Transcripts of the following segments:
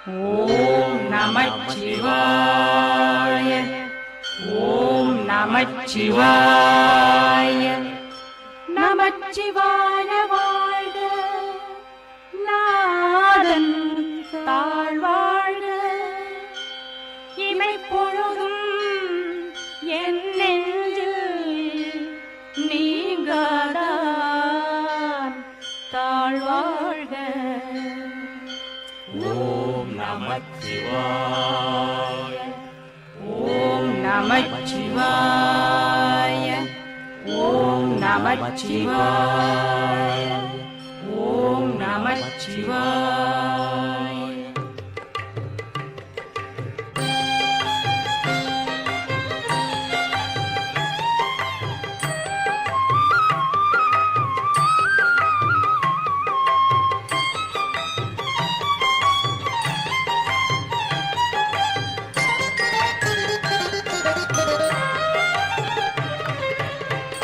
ஓம் நமச்சிவாய. ஓம் நமச்சிவாய. நமச்சிவாய வாழ்க, நாதன் தாழ்வாழ்க. இமைப்பொழுதும் என் நெஞ்சில் நீங்காதான் தாழ்வாழ்க. ஓம் நமச்சிவாய. ஓம் நமச்சிவாய. ஓம் நமச்சிவாய. ஓம் நமச்சிவாய.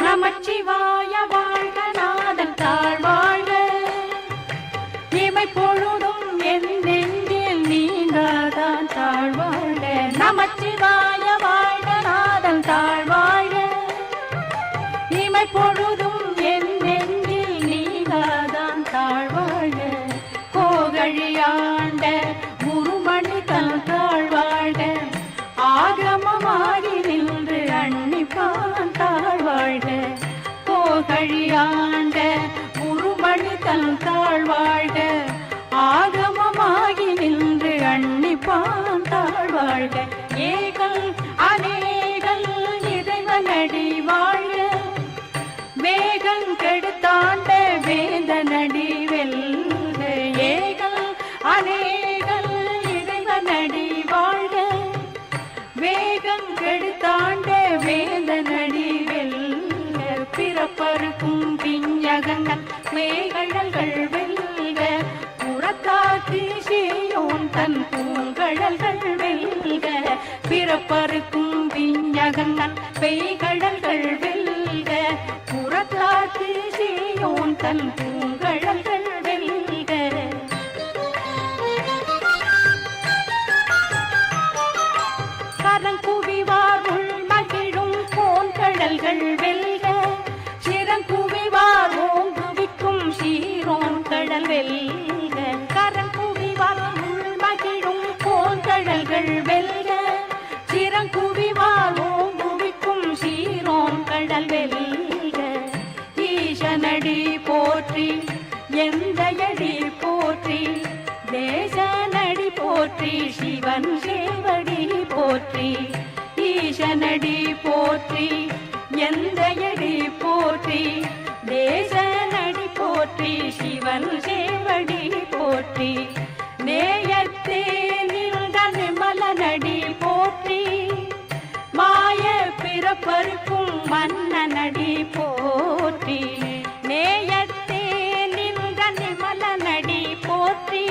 நமச்சிவாய வாழ்க, நாதன் தாழ்வாழ்க. இமைப்பொழுதும் என் நெஞ்சில் நீங்காதான் தாழ்வாழ்க. நமச்சிவாய வாழ்க, நாதன் தாழ்வாழ்க. இமைப்பொழுதும் என் நெஞ்சில் நீங்காதான் தாழ்வாழ்க. கோகழியாண்ட குருமணி தன் தாழ்வாழ்க. ஆகமமாகி நின்று அன்னிப்பான் தாழ்வாழ்க. கோகழியாண்ட குருமணி தன் தாழ்வாழ்க. ஆகமமாகி நின்று அன்னிப்பான் தாழ்வாழ்க. ஏகல் அநேகல் இறைவனடி வாழ்க. வேகன் கெடுத்தாண்ட வேந்தனடி வெல்க. ஏகல் அநேகல் இறைவனடி வாழ்க. வேகம் கெடுத்தாண்ட வேந்தனடி வெல்க. பிறப்பருக்கும் பிஞ்சகங்கள் மேகழல்கள் வெல்க. புறத்தாக்கு செய்யோன் தன் பூங்கழல்கள் வெல்க. பிறப்பருக்கும் பிஞ்சகங்கள் பெய்கழல்கள் வெல்க. புறத்தாக்கு செய்யோன் தன் பூங்கழல்கள் வெல்க. கரங்குவிவார் உள் மகிழும் போன்கடல்கள் வெல்க. சிறங்குவிவார் ஓங்குவிக்கும் சீரோன் கடல் வெல்க. கரங்குவிவார் உள் மகிழும் போன்கடல்கள் வெல்க. சிறங்குவிவார் ஓங்குவிக்கும் சீரோன் கடல் வெல்க. ஈசனடி போற்றி எந்தையடி போற்றி. தேசனடி போற்றி சிவன் சேவடி போற்றி. ஈசனடி போற்றி எந்தையடி போற்றி. தேசனடி போற்றி சிவன் சேவடி போற்றி. நேயத்தே நின்ற நிமலனடி போற்றி. மாய பிறப்பருக்கும் மன்னனடி போற்றி. நேயத்தே நின்ற நிமலனடி போற்றி.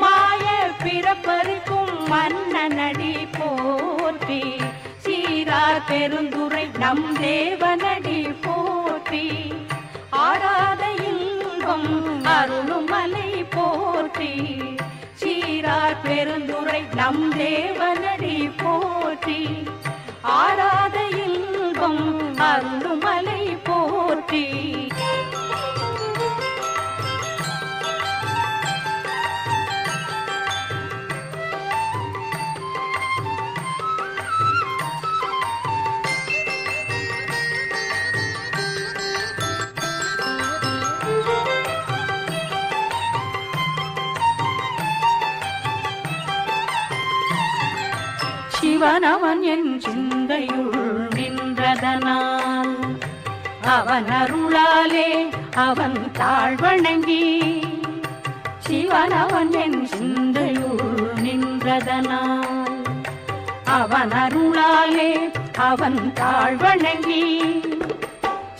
மாய பிறப்பருக்கும் மன்னனடி போற்றி. சீரா பெருந்துரை நம் தேவனடி போற்றி. ஆராத இன்பம் அருளுமலை போற்றி. சீரா பெருந்துரை நம் தேவனடி போற்றி. ஆராத இன்பம் அருளுமலை போற்றி. சிவனவன் என் சிந்தையுள் நின்றதனால். அவன் அருளாலே அவன் தாழ்வணங்கி. சிவனவன் என் சிந்தையுள் நின்றதனால். அவன் அருளாலே அவன் தாழ்வணங்கி.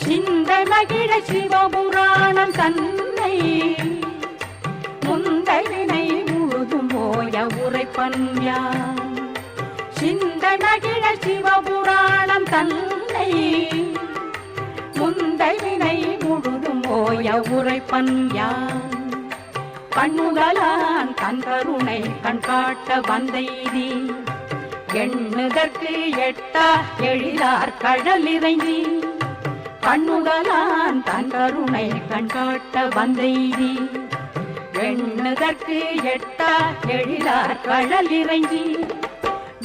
சிந்தை மகிழ சிவபுராணம் தன்னை. முந்தை வினை முழுதும் போய உரைப்பன் யான். சிந்தை மகிழ சிவபுராணம் தன்னை. முந்தை வினை முழுதும் போய உரைப்பன் யான். கண்ணுதலான் தன் கருணை கண்காட்ட வந்தைதி எண்ணுதற்கு எட்டா எழிலார் கடல் இறைந்தி கண்ணுதலான் தன் கருணை கண்காட்ட வந்தைதி எண்ணுதற்கு எட்டா எழிலார் கடல் இறைஞ்சி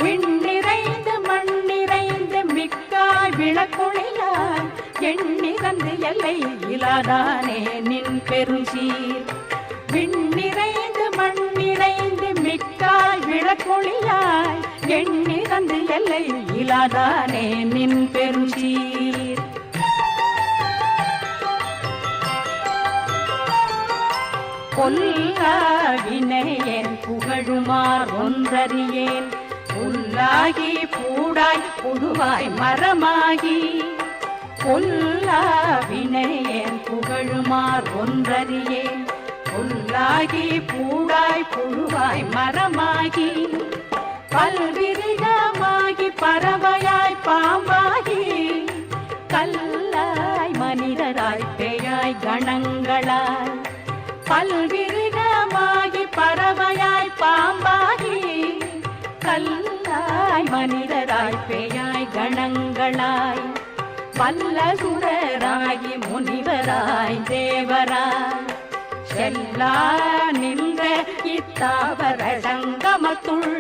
விண்ணிறைந்து மண்ணிறைந்து மிக்காய் விளக்கொழியார் எண்ணிறந்து எல்லை இலாதானே நின் பெருசீர் விண்ணிறைந்து மண்ணிறைந்து மிக்காய் விளக்கொழியாய் எண்ணிறந்து எல்லை இலாதானே நின் பெருசீர் பொல்லாவினையேன் புகழுமார் ஒன்றறியேன் புல்லாகி பூடாய் புழுவாய் மரமாகி பொல்லாவினையேன் புகழுமார் ஒன்றறியேன் புல்லாகி பூடாய் புழுவாய் மரமாகி பல்விருகமாகி பறவையாய் பாம்பாகி கல்லாய் மனிதராய் பேயாய் கணங்களாய் பல்விருகமாகி பறவையாய் பாம்பாகி கல்லாய் மனிதராய் பேயாய் கணங்களாய் பல்லசுரராகி முனிவராய் தேவராய் செல்லா நின்ற இத்தாவர சங்கமத்துள்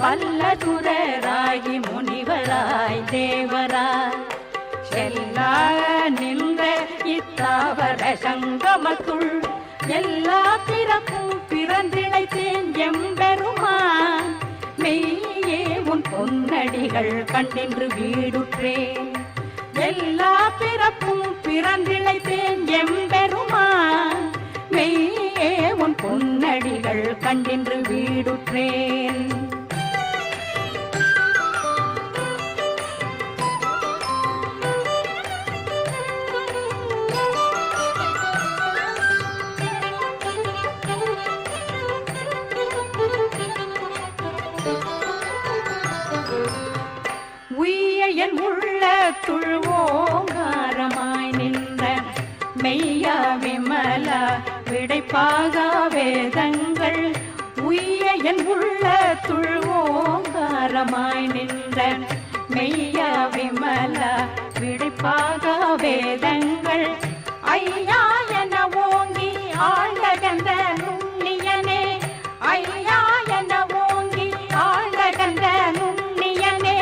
பல்லசுரராகி முனிவராய் தேவராய் செல்லா நின்ற இத்தாவர சங்கமத்துள் எல்லா பிறப்பும் பிறந்திழைத்தேன் எம்பெருமான் மெய்யே உன் பொன்னடிகள் கண்டின்று வீடுற்றேன் எல்லா பிறப்பும் பிறந்திழைத்தேன் எம்பெருமான் மெய்யே உன் பொன்னடிகள் கண்டின்று வீடுற்றேன் என் உள்ளத்துள் ஓங்காரமாய் நின்ற மெய்யா விமல விடைப்பாக வேதங்கள் உய்ய என் உள்ளத்துள் ஓங்காரமாய் நின்ற மெய்யா விமல விடைப்பாக வேதங்கள் ஐயா என ஓங்கி ஆழ்ந்தகந்த நுண்ணியனே ஐயா என ஓங்கி ஆழ்ந்தகந்த நுண்ணியனே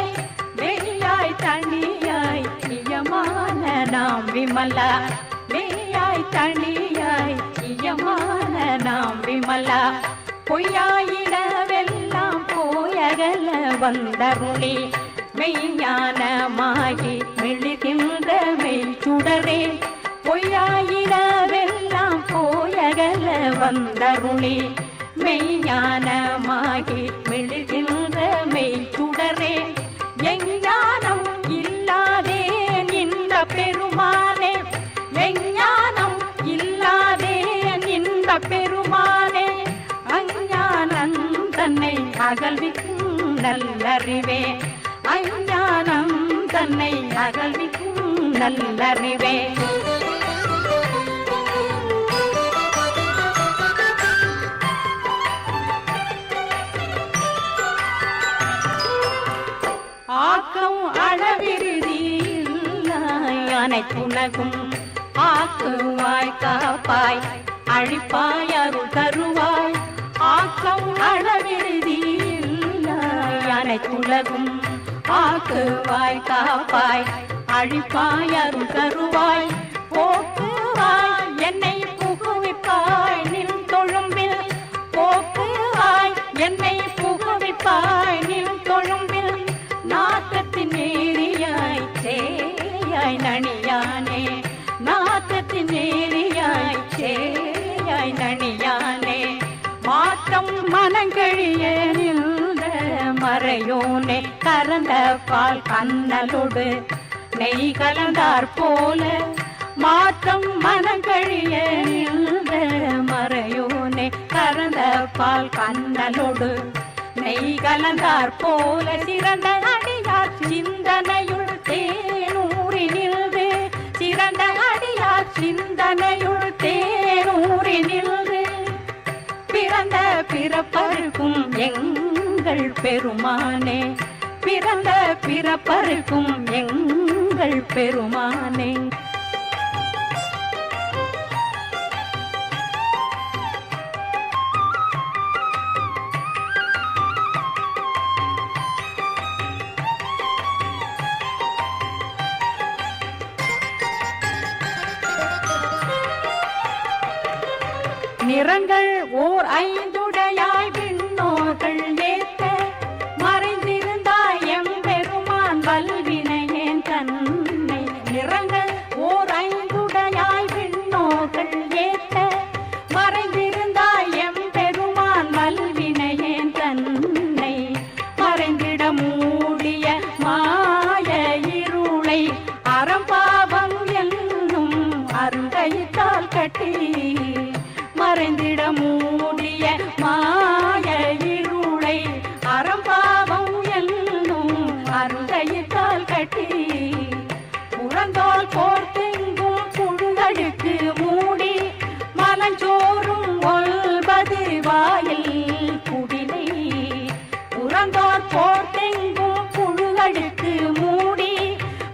தனியாய் இயமான நாம் விமலா மெய்யாய் தனியாய் இயமான நாம் விமலா பொய்யாயிடவெல்லாம் போயகல வந்தருளி மெய்ஞானமாகி மெழுகின்ற மெய் சுடரே பொய்யாயிடவெல்லாம் போயகல வந்தருளி மெய்ஞானமாகி மெழுகின்ற மெய் சுடரே எஞ்ஞானம் இல்லாதே நின்ற பெருமானே எஞ்ஞானம் இல்லாதே நின்ற பெருமானே அஞ்ஞானம் தன்னை அகழ்விக்கும் நல்லறிவே அஞ்ஞானம் தன்னை அகழ்விக்கும் நல்லறிவே ஆக்கம் அளவிருதியில்லாய் அனைத்துலகும் ஆக்குவாய் காப்பாய் அழிப்பாய் அருள் தருவாய் ஆக்கம் அளவிருதியில்லாய் அனைத்துலகும் ஆக்குவாய் காப்பாய் அழிப்பாய் அருள் தருவாய் போக்குவாய் என்னை புகுவிப்பாய் நின் தொழும்பில் போக்குவாய் என்னை புகுவிப்பாய் நின் தொழும்பில் நாக்கத்தின் நேரியாய் சேயாய் நணியானே நாக்கத்தின் நேரியாய் சேயாய் நணியானே மாற்றம் மனங்கழிய நின்ற மறையோனே கறந்த பால் கண்ணலோடு நெய் கலந்தார் போல மாற்றம் மனங்கழிய நின்ற மறையோனே கறந்த பால் கண்ணலோடு நெய் கலந்தார் போல சிறந்த அடியார் சிந்தனையுள் தேனூறி நின்று சிறந்த அடியார் சிந்தனையுள் தேனூறி நின்று பிறப்பறுக்கும் எங்கள் பெருமானே, பிறந்த பிறப்பறுக்கும் எங்கள் பெருமானே. நிறங்கள் ஓர் ஐந்துடையாய் விண்ணோர்கள் ஏத்த மறைந்திருந்தாய் எம்பெருமான் வல்வினையேன் தன்னை. நிறங்கள் ஓர் ஐந்துடையாய் விண்ணோர்கள் ஏத்த மறைந்திருந்தாய் எம்பெருமான் வல்வினையேன் தன்னை. மறைந்திட மூடிய மாய இருளை அறம்பாவம் என்னும் அருங்கைத்தால் கட்டி, மறைந்திட மூடிய மாய இருளை அறம்பாவம் என்னும் அருங்கைத்தால் கட்டி, புறந்தோல் போர்த்தெங்கும் புழுதழுக்கு மூடி மலஞ்சோறும் ஒல்பது வாயில் குடிலை. புறந்தோல் போர்த்தெங்கும் புழுதழுக்கு மூடி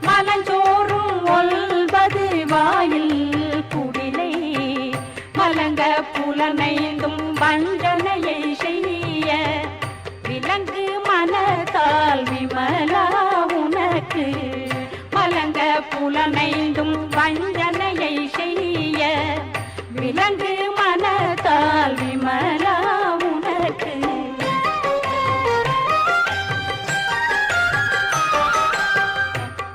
மலஞ்சோறும் ஒல்பது வாயில் குடிலை. மலங்க புலனைந்தும் வஞ்சனையை செய்ய விலங்கு மனத்தால் விமலா உனக்கு. மலங்க புலனைந்தும் வஞ்சனையை செய்ய விலங்கு மனத்தால் விமலா உனக்கு.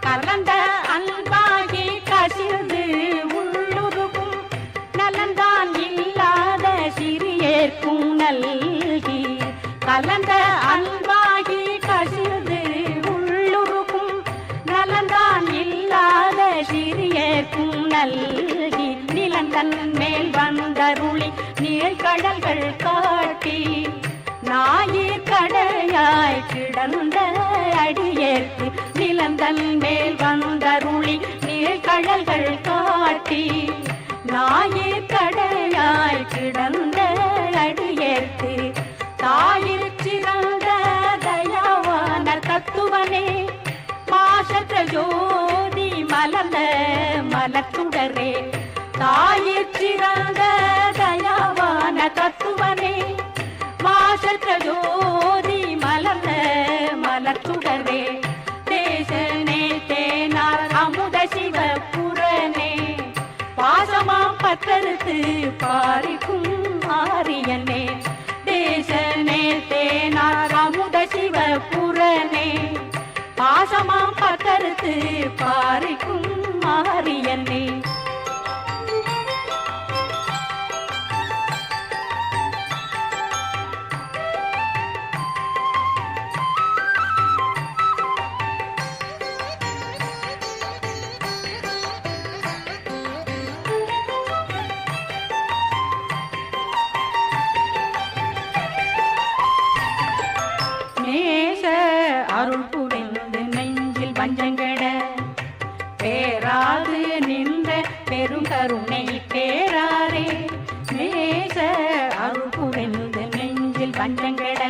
கலந்த அன்பாகி கசிந்து உள்ளுருகும் நலந்தான் இல்லாத சிறியேற்கும் நல்கி. கலந்த அன்பாகி கசிந்து உள்ளுருகும் நலந்தான் இல்லாத சிறியேற்கும் நல்கி. நிலந்தன் மேல் வந்தருளி நீழ்கடல்கள் காட்டி, ஞாயிற் கடையாய் கிடந்த அடியேற்கு. நிலந்தன் மேல் வந்தருளி நீழ்கடல்கள் காட்டி, ஞாயிற் கடையாய் கிடந்த அடியேற்கு. தாயிற் சிறந்த தயாவான தத்துவனே, பாசற்ற ஜோதி மலர்ந்த மலத்துடரே. தாயிற் சிறந்த தயாவான தத்துவனே, பாசற்ற ஜோதி மலர்ந்த மலத்துடரே. தேசனே தேனார் அமுத சிவ புரனே, பாசமாம் பத்தறுத்து பாரிக்கும் ஆரியனே. தேசனே தேனார் அமுத சிவ புரனே, பாசமாம் பத்தறுத்து பாரிக்கும் ஆரியனே. நேச அருள் புரிந்து நெஞ்சில் வஞ்சங்கட பேராது நின்ற பெருங்கருணை பேராரே. நேச அருள் புரிந்து நெஞ்சில் வஞ்சங்கட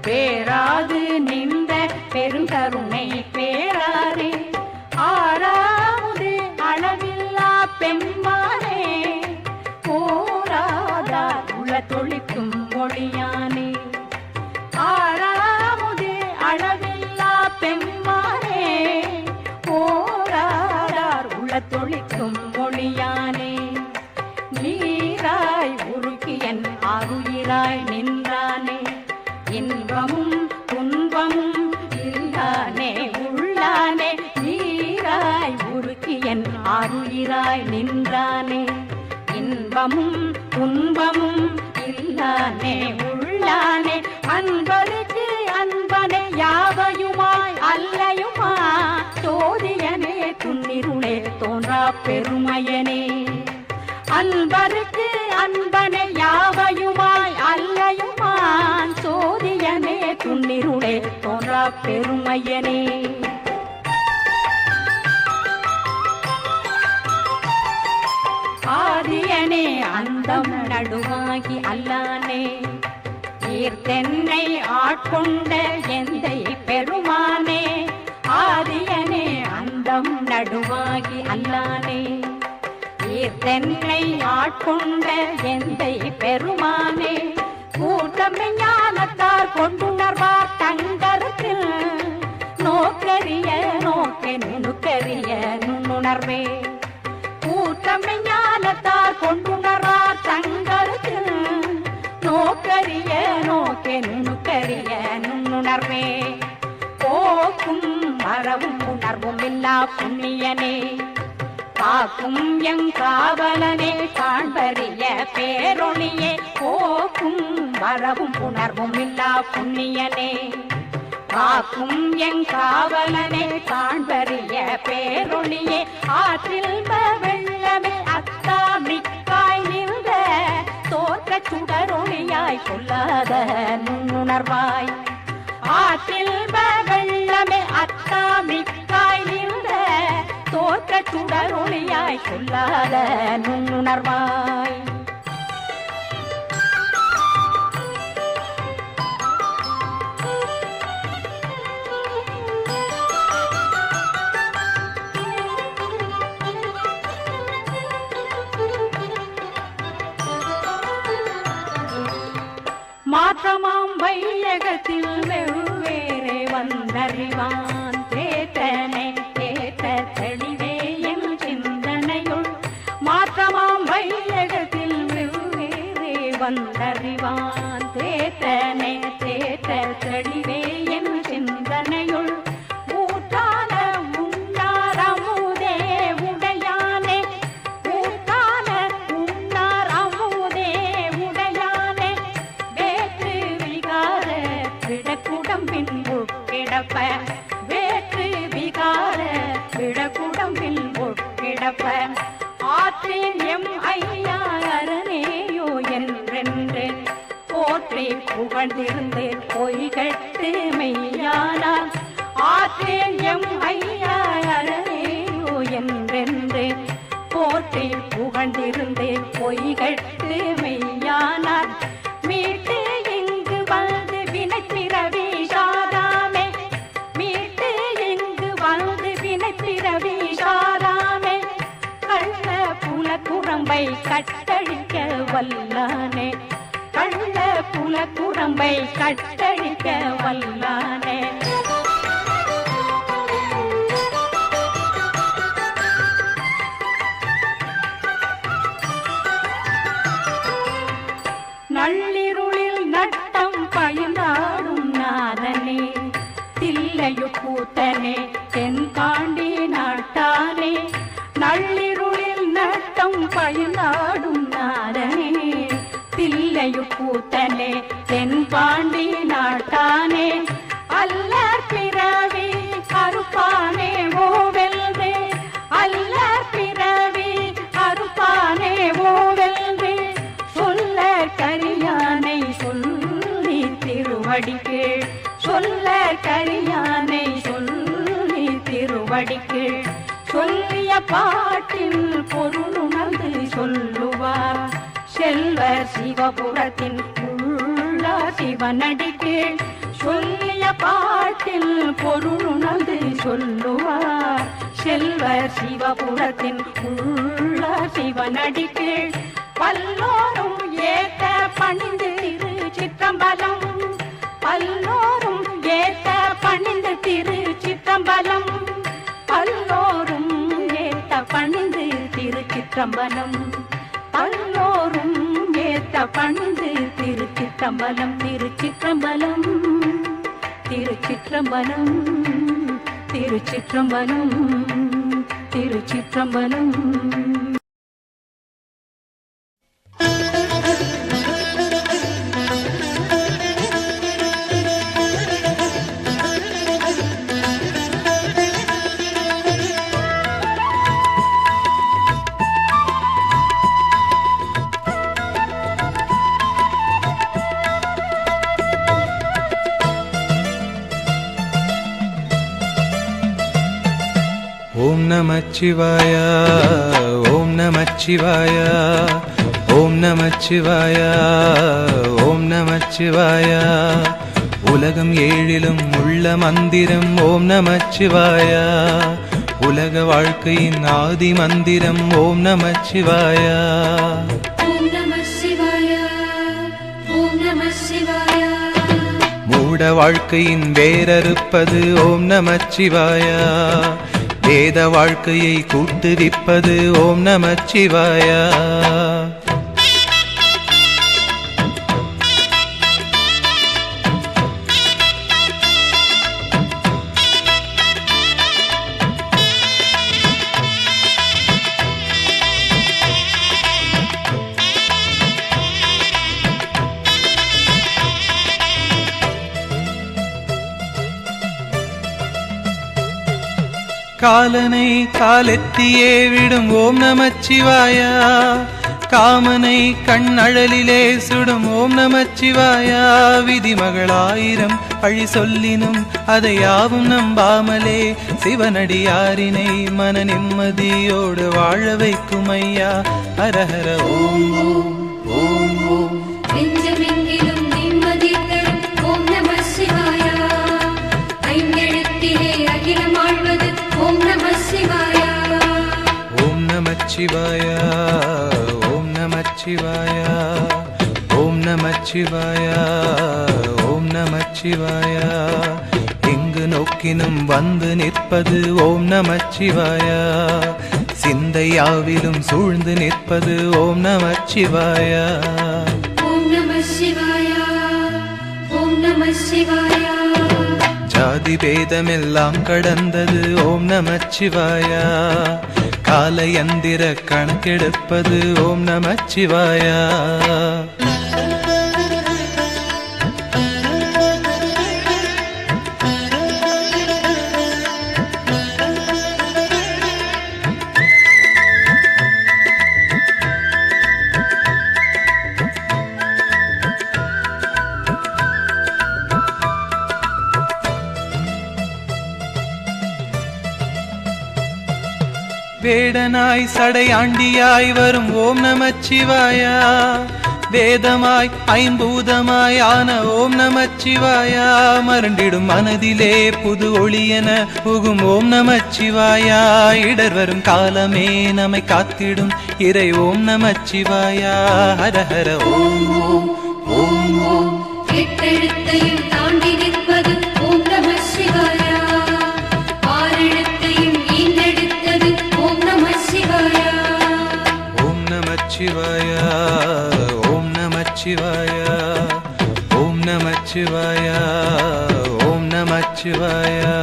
பேராது நின்ற பெருங்கருணை பேராரே. ஆறாவது அளவில்லா பெம்மானே, போராதார் உள்ள தொழிக்கும் மொழியானே. ஆறாவது அளவில்லா பெம்மானே, போராதார் உள்ள தொழிக்கும் மொழியானே. நீராய் உருக்கியன் ஆருயிராய் நின்றானே, இன்பமும் துன்பமும் இல்லானே உள்ளானே. நீராய் உருக்கியன் ஆருயிராய் நின்றானே, இன்பமும் துன்பமும் இல்லானே உள்ளானே. அன்பருக்கு அன்பனே யாவையுமாய் அல்லையுமா, சோதியனே துன்னிருளே தோன்றா பெருமையனே. அன்பருக்கு அன்பனே யாவையுமாய் அல்லையுமான், சோதியனே துன்னிருளே தோன்றா பெருமையனே. ஆதியனே அந்தம் நடுவாகி அல்லானே, ஈர்த்தென்னை ஆட்கொண்ட எந்தை பெருமானே ஆரியனே அந்தம் நடுவாகி அல்லானே ஈர்த்தென்னை ஆட்கொண்ட எந்தை பெருமானே கூட்டமை ஞானத்தார் கொண்டுணர்வார் தங்கரத்தில் நோக்கரிய நோக்கே நுணுக்கரிய நுண்ணுணர்வே கூட்டமை ஞானத்தார் கொண்டுணர்வார் தங்கரத்தில் நோக்கரிய நோக்கே நுணுக்கரிய நுண்ணுணர்வே போக்கும் மரவும் உணர்வும் இல்லா புண்ணியனே காக்கும் எங் காவலனே காண்பறிய பேரொழியே போக்கும் வரவும் உணர்வும் இல்லா புண்ணியனே காக்கும் எங் காவலனே காண்பறிய பேரொழியே ஆற்றில் வெள்ளமே அத்தா மிக்காய் நின்ற தோற்ற சுடரொழியாய் சொல்லாத நுண்ணுணர்வாய் ஆற்றில் வெள்ளமே அத்தா மிக்காய் நின்ற தோற்ற சுடரொழியாய் சொல்லாத நுண்ணுணர்வாய் மாற்றமாம் வையகத்தில் வெவ்வேறே வந்தறிவான் தேத்தனை தேத்த தெளிவே என் சிந்தனையுள் மாற்றமாம் வையகத்தில் வெவ்வேறே வந்தறிவான் தேத்தனை தேத்த தெளிவே என் சிந்தனையுள் ஊற்றான உண்ணார் அமுதே உடையானே ஊற்றான உண்ணார் அமுதே உடையானே வேற்று விகார விடக்குடம்பின் உட்கிடப்ப வேற்று விகார விடக்குடம்பில் உட்கிடப்ப ஆற்றின் எம் ஐயா அரணேயோ என்றென்று போற்றி புகழ்ந்திருந்து பொய்கட்டு மெய்யானார் ஆற்றின் எம் ஐயா அரணேயோ என்றென்று போற்றி புகழ்ந்திருந்து பொய்கட்டு மெய்யானார் மீட்டு இங்கு வந்து வினைப்பிறவி சாராமே மீட்டு இங்கு வந்து வினைப்பிறவி சாராமே கள்ள புலக்குரம்பை கட்டழிக்க வல்லானே கள்ள புலக்குரம்பை கட்டழிக்க வல்லானே நள்ளிருளில் நட்டம் பயந்தாடும் நாதனே தில்லையு கூத்தனே தென்காண்டி நாட்டானே நள்ளிருளில் நட்டம் பயந்தாடும் நாதனே தில்லையு கூத்தனே தென்பாண்டி நாட்டானே அல்லற் பிறவி அறுப்பானே ஓவெல்வே அல்லற் பிறவி அறுப்பானே ஓவெல்வே சொல்ல கரியானை சொல்லி திருவடிக்கு சொல்ல கரியானை சொல்லி திருவடிக்கு சொல்லிய பாட்டில் பொருளுணர்ந்து சொல்லுவார் செல்வர் சிவபுரத்தின் உள்ள சிவனடிக்கு சொல்லிய பாட்டில் பொருளுணர்ந்து சொல்லுவார் செல்வர் சிவபுரத்தின் உள்ள சிவனடிக்கு பல்லோரும் ஏத்த பணிந்து திரு சிற்றம்பலம் பல்லோரும் ஏத்த பணிந்து திரு சிற்றம்பலம் பல்லோரும் ஏத்த பணிந்து திரு சிற்றம்பலம் பல்லோரும் ஏத்த பணிந்து திரு சிற்றம்பலம் திருச்சிற்றம்பலம் திருச்சிற்றம்பலம் திருச்சிற்றம்பலம் திருச்சிற்றம்பலம் ஓம் நமச்சிவாய ஓம் நமச்சிவாய ஓம் நமச்சிவாயா ஓம் நமச்சிவாயா உலகம் ஏழிலும் உள்ள மந்திரம் ஓம் நமச்சிவாயா உலக வாழ்க்கையின் ஆதி மந்திரம் ஓம் நமச்சிவாயா ஓம் நம சிவாயா ஓம் நம சிவாயா மூட வாழ்க்கையின் வேரறுப்பது ஓம் நமச்சிவாயா வேத வாழ்க்கையை கூட்டுவிப்பது ஓம் நமச்சிவாயா காலனை காலெத்தியே விடும் ஓம் நமச்சிவாயா காமனை கண்ணழலிலே சுடும் ஓம் நமச்சிவாயா விதிமகளாயிரம் பழி சொல்லினும் அதை யாவும் நம்பாமலே சிவனடியாரினை மன நிம்மதியோடு வாழ வைக்கும் ஐயா ஹரஹர ஓம் ஓம் ஓம் ஓம் நெஞ்சமெங்கிலும் நிம்மதி தரும் ஓம் நம சிவாயா ஐந்தெழுத்திலே அகிலம் ஆழ்வது ஓம் நம சிவாயா ஓம் நமச்சிவாயா ஓம் நமச்சிவாயா ஓம் நமச்சிவாயா ஓம் நமச்சிவாயா எங்கு நோக்கினும் வந்து நிற்பது ஓம் நமச்சிவாயா சிந்தையாவிலும் சூழ்ந்து நிற்பது ஓம் நமச்சிவாயா ஓம் நம சிவாயா ஓம் நம சிவாயா ஜாதி பேதமெல்லாம் கடந்தது ஓம் நமச்சிவாயா காலயந்திர கணக்கெடுப்பது ஓம் நமச்சிவாயா வேடனாய் சடையாண்டியாய் வரும் ஓம் நமச்சிவாயா வேதமாய் ஐம்பூதமாய் ஆன ஓம் நமச்சிவாயா மருண்டிடும் மனதிலே புது ஒளியென புகும் ஓம் நமச்சிவாயா இடர் வரும் காலமே நம்மை காத்திடும் இறை ஓம் நமச்சிவாயா ஹரஹர ஓம் ஓம் ஓம் ஓம் எட்டெழுத்தையும் தாண்டி நிற்பது ஓம் நம சிவாயா ஆறெழுத்தையும் ஈன்றெடுத்தது ஓம் நம சிவாயா ஓம் நமச்சிவாயா ஓம் நமச்சிவாயா ஓம் நமச்சிவாயா ஓம் நமச்சிவாயா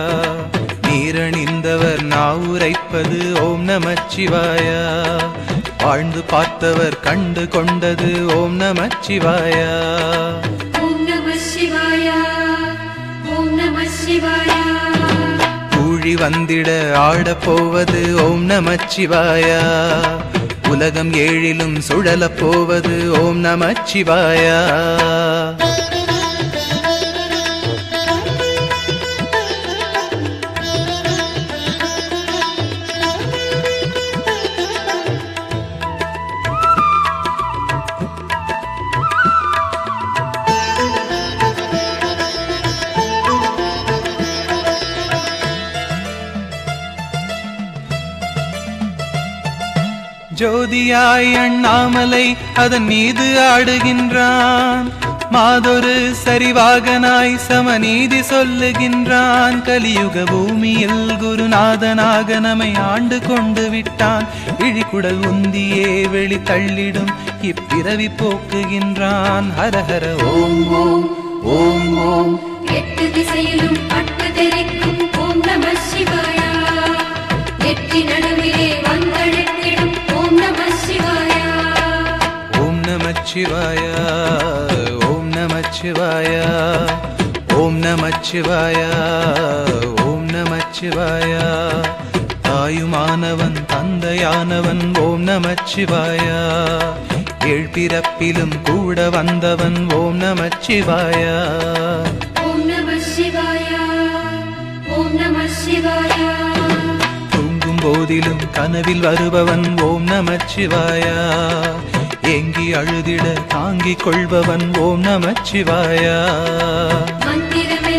நீரணிந்தவர் நாவுரைப்பது ஓம் நமச்சிவாயா வாழ்ந்து பார்த்தவர் கண்டு கொண்டது ஓம் நமச்சிவாயா ஓம் நம சிவாயா ஓம் நம சிவாயா கூழி வந்திட ஆடப் போவது ஓம் நமச்சிவாயா உலகம் ஏழிலும் சுழலப் போவது ஓம் நமச்சிவாயா ஜோதியாய் அண்ணாமலை அதன் மீது ஆடுகின்றான் மாதொரு சரிவாகனாய் சமநீதி சொல்லுகின்றான் கலியுக பூமியில் குருநாதனாக நம்மை ஆண்டு கொண்டு விட்டான் இழிகுடல் உந்தியே வெளி தள்ளிடும் இப்பிறவி போக்குகின்றான் ஹரஹர ஓம் ஓம் ஓம் ஓம் எட்டு திசையிலும் பட்டு தெரிக்கும் ஓம் நம சிவாயா எட்டி நடுவிலே வந்தழைத்திடும் ஓம் நம சிவாயா ஓம் நமச்சிவாயா ஓம் நமச்சிவாயா ஓம் நமச்சிவாயா ஓம் நமச்சிவாயா தாயுமானவன் தந்தையானவன் ஓம் நமச்சிவாயா ஏழ்பிறப்பிலும் கூட வந்தவன் ஓம் நமச்சிவாயா ஓம் நம சிவாயா ஓம் நம சிவாயா தூங்கும் போதிலும் கனவில் வருபவன் ஓம் நமச்சிவாயா ஏங்கி அழுதிட தாங்கிக் கொள்பவன் ஓம் நமச்சிவாயா. மந்திரமே